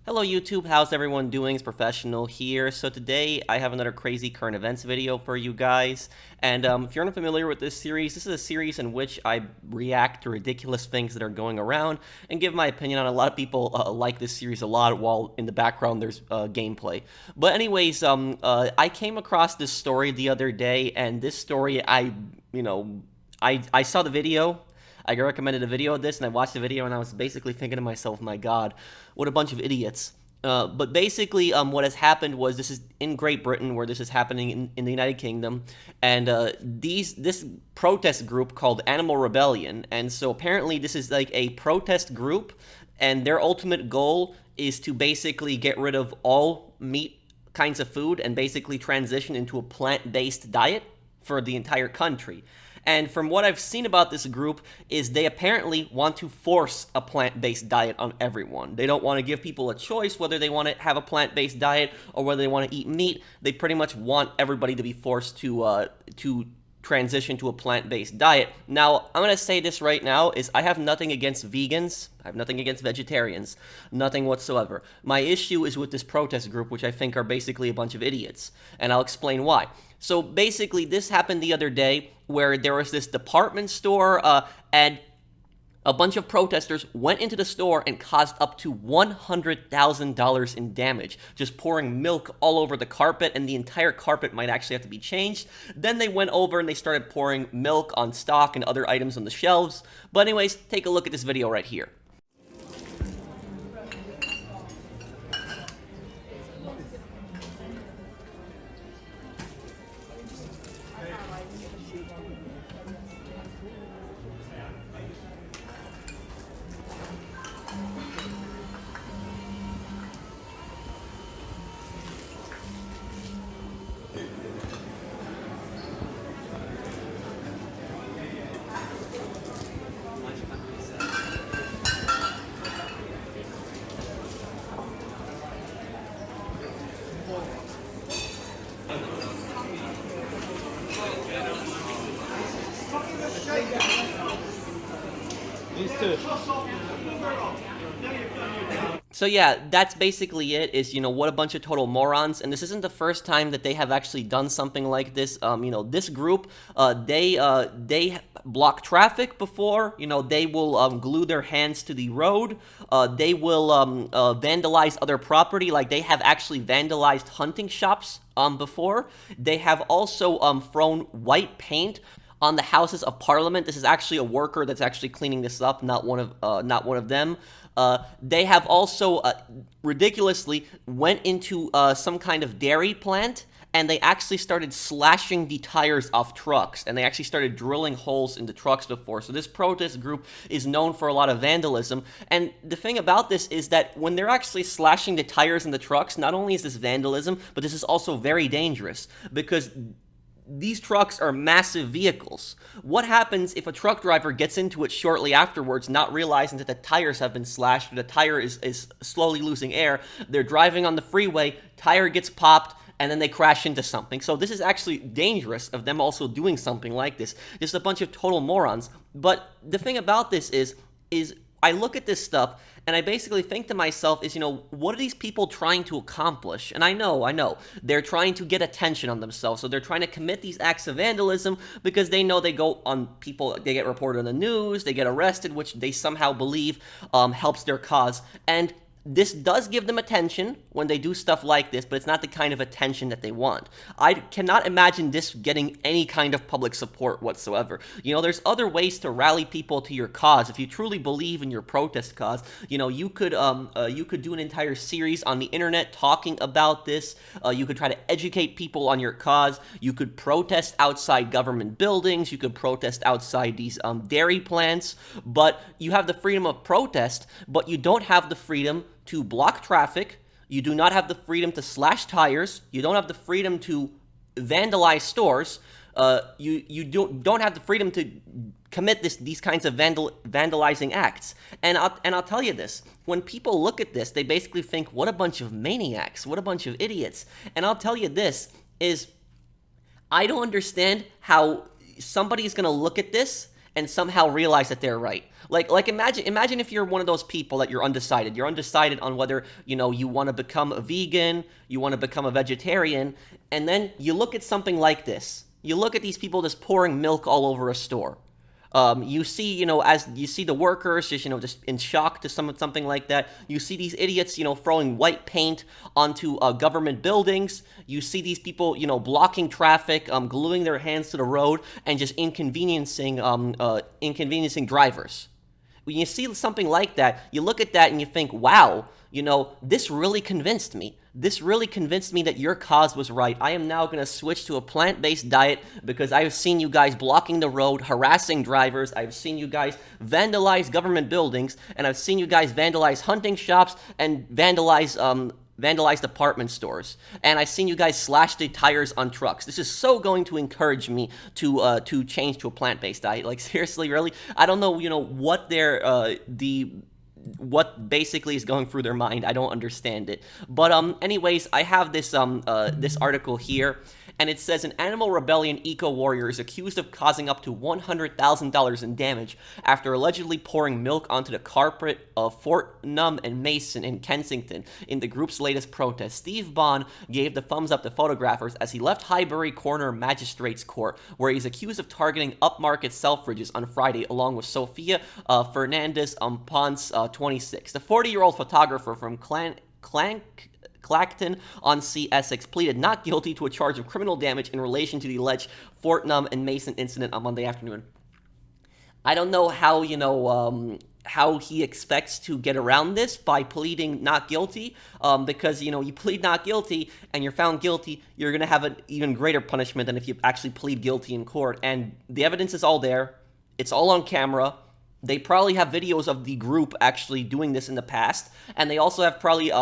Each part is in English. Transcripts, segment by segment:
Hello YouTube, how's everyone doing? It's Professional here. So today I have another crazy current events video for you guys. And if you're unfamiliar with this is a series in which I react to ridiculous things that are going around and give my opinion on. A lot of people like this series a lot, while in the background there's gameplay. But anyways, I came across this story the other day, and this story I saw the video. I got recommended a video of this, and I watched the video, and I was basically thinking to myself, my God, what a bunch of idiots. But basically, what has happened was, this is in Great Britain, where this is happening in the United Kingdom, and this protest group called Animal Rebellion, and so apparently this is like a protest group, and their ultimate goal is to basically get rid of all meat kinds of food and basically transition into a plant-based diet for the entire country. And from what I've seen about this group is they apparently want to force a plant-based diet on everyone. They don't want to give people a choice whether they want to have a plant-based diet or whether they want to eat meat. They pretty much want everybody to be forced to transition to a plant-based diet. Now, I'm going to say this right now, is I have nothing against vegans. I have nothing against vegetarians. Nothing whatsoever. My issue is with this protest group, which I think are basically a bunch of idiots. And I'll explain why. So basically, this happened the other day where there was this department store and a bunch of protesters went into the store and caused up to $100,000 in damage, just pouring milk all over the carpet, and the entire carpet might actually have to be changed. Then they went over and they started pouring milk on stock and other items on the shelves. But anyways, take a look at this video right here. These two. So yeah, that's basically it, is, what a bunch of total morons. And this isn't the first time that they have actually done something like this. This group, they block traffic before. They will glue their hands to the road. They will vandalize other property. Like, they have actually vandalized hunting shops before. They have also thrown white paint on the Houses of Parliament. This is actually a worker that's actually cleaning this up, not one of them. They have also ridiculously went into some kind of dairy plant, and they actually started slashing the tires off trucks, and they actually started drilling holes in the trucks before. So this protest group is known for a lot of vandalism. And the thing about this is that when they're actually slashing the tires in the trucks, not only is this vandalism, but this is also very dangerous, because these trucks are massive vehicles. What happens if a truck driver gets into it shortly afterwards, not realizing that the tires have been slashed, or the tire is slowly losing air? They're driving on the freeway, tire gets popped, and then they crash into something. So this is actually dangerous of them also doing something like this. Just a bunch of total morons. But the thing about this is I look at this stuff, and I basically think to myself is, what are these people trying to accomplish? And I know, they're trying to get attention on themselves, so they're trying to commit these acts of vandalism because they know they go on people, they get reported on the news, they get arrested, which they somehow believe helps their cause. And this does give them attention when they do stuff like this, but it's not the kind of attention that they want. I cannot imagine this getting any kind of public support whatsoever. There's other ways to rally people to your cause. If you truly believe in your protest cause, you could do an entire series on the internet talking about this. You could try to educate people on your cause. You could protest outside government buildings. You could protest outside these dairy plants. But you have the freedom of protest, but you don't have the freedom to block traffic. You do not have the freedom to slash tires. You don't have the freedom to vandalize stores. You don't have the freedom to commit these kinds of vandalizing acts. And I'll tell you this: when people look at this, they basically think, what a bunch of maniacs, what a bunch of idiots. And I'll tell you this is, I don't understand how somebody's gonna look at this and somehow realize that they're right. Like imagine if you're one of those people that you're undecided. You're undecided on whether, you want to become a vegan, you want to become a vegetarian, and then you look at something like this. You look at these people just pouring milk all over a store. You see, as you see the workers just in shock to something like that. You see these idiots, throwing white paint onto government buildings. You see these people, blocking traffic, gluing their hands to the road, and just inconveniencing drivers. When you see something like that, you look at that and you think, wow, this really convinced me. This really convinced me that your cause was right. I am now going to switch to a plant-based diet because I have seen you guys blocking the road, harassing drivers. I've seen you guys vandalize government buildings, and I've seen you guys vandalize hunting shops and vandalize department stores. And I've seen you guys slash the tires on trucks. This is so going to encourage me to change to a plant-based diet. Like, seriously, really? I don't know, what what basically is going through their mind. I don't understand it. But anyways, I have this this article here, and it says an animal rebellion eco-warrior is accused of causing up to $100,000 in damage after allegedly pouring milk onto the carpet of Fortnum and Mason in Kensington in the group's latest protest. Steve Bond gave the thumbs up to photographers as he left Highbury Corner Magistrates Court, where he's accused of targeting upmarket Selfridges on Friday, along with Sophia Fernandez Ponce, 26. The 40-year-old photographer from Clacton-on-Sea, Essex, pleaded not guilty to a charge of criminal damage in relation to the alleged Fortnum and Mason incident on Monday afternoon. I don't know how, how he expects to get around this by pleading not guilty, because, you plead not guilty and you're found guilty, you're going to have an even greater punishment than if you actually plead guilty in court. And the evidence is all there. It's all on camera. They probably have videos of the group actually doing this in the past, and they also have probably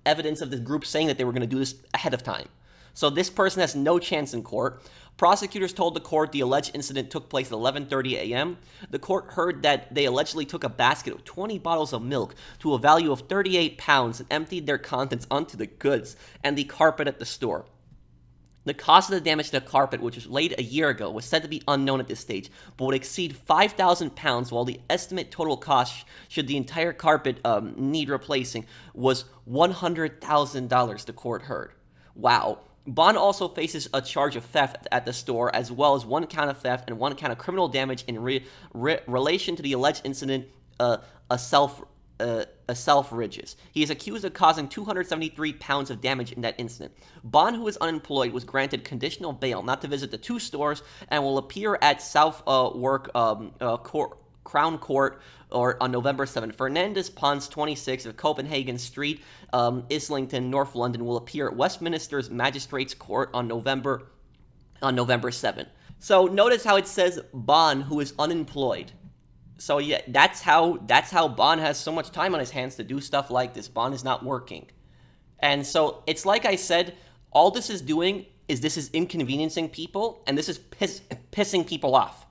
evidence of the group saying that they were going to do this ahead of time. So this person has no chance in court. Prosecutors told the court the alleged incident took place at 11:30 a.m. The court heard that they allegedly took a basket of 20 bottles of milk to a value of 38 pounds and emptied their contents onto the goods and the carpet at the store. The cost of the damage to the carpet, which was laid a year ago, was said to be unknown at this stage, but would exceed £5,000, while the estimate total cost, should the entire carpet need replacing, was $100,000, the court heard. Wow. Bond also faces a charge of theft at the store, as well as one count of theft and one count of criminal damage in relation to the alleged incident, a Selfridges. He is accused of causing 273 pounds of damage in that incident. Bond, who is unemployed, was granted conditional bail not to visit the two stores and will appear at Southwark Crown Court on November 7th. Fernandez Ponce, 26, of Copenhagen Street, Islington, North London, will appear at Westminster's Magistrates Court on November 7th. So notice how it says Bond, who is unemployed. So yeah, that's how Bond has so much time on his hands to do stuff like this. Bond is not working. And so it's like I said, all this is doing is this is inconveniencing people, and this is pissing people off.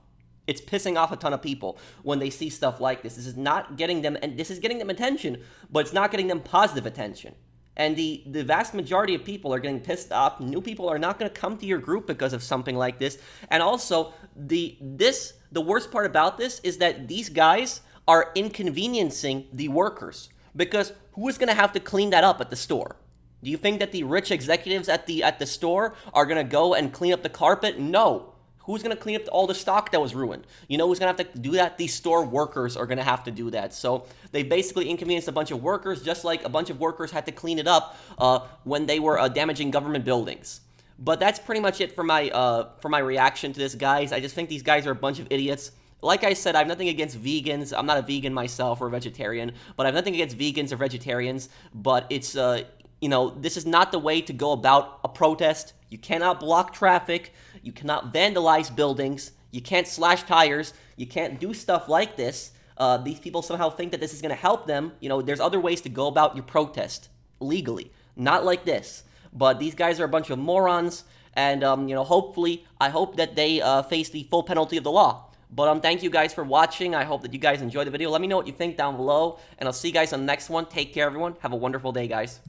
It's pissing off a ton of people when they see stuff like this. This is not getting them, and this is getting them attention, but it's not getting them positive attention. And the vast majority of people are getting pissed off. New people are not going to come to your group because of something like this. And also, the worst part about this is that these guys are inconveniencing the workers. Because who is going to have to clean that up at the store? Do you think that the rich executives at the store are going to go and clean up the carpet? No. Who's going to clean up all the stock that was ruined? You know who's going to have to do that? These store workers are going to have to do that. So they basically inconvenienced a bunch of workers, just like a bunch of workers had to clean it up when they were damaging government buildings. But that's pretty much it for my reaction to this, guys. I just think these guys are a bunch of idiots. Like I said, I have nothing against vegans. I'm not a vegan myself or a vegetarian, but I have nothing against vegans or vegetarians. But it's, this is not the way to go about a protest. You cannot block traffic. You cannot vandalize buildings. You can't slash tires. You can't do stuff like this. These people somehow think that this is going to help them. There's other ways to go about your protest legally. Not like this. But these guys are a bunch of morons. And, hopefully, I hope that they face the full penalty of the law. But thank you guys for watching. I hope that you guys enjoyed the video. Let me know what you think down below. And I'll see you guys on the next one. Take care, everyone. Have a wonderful day, guys.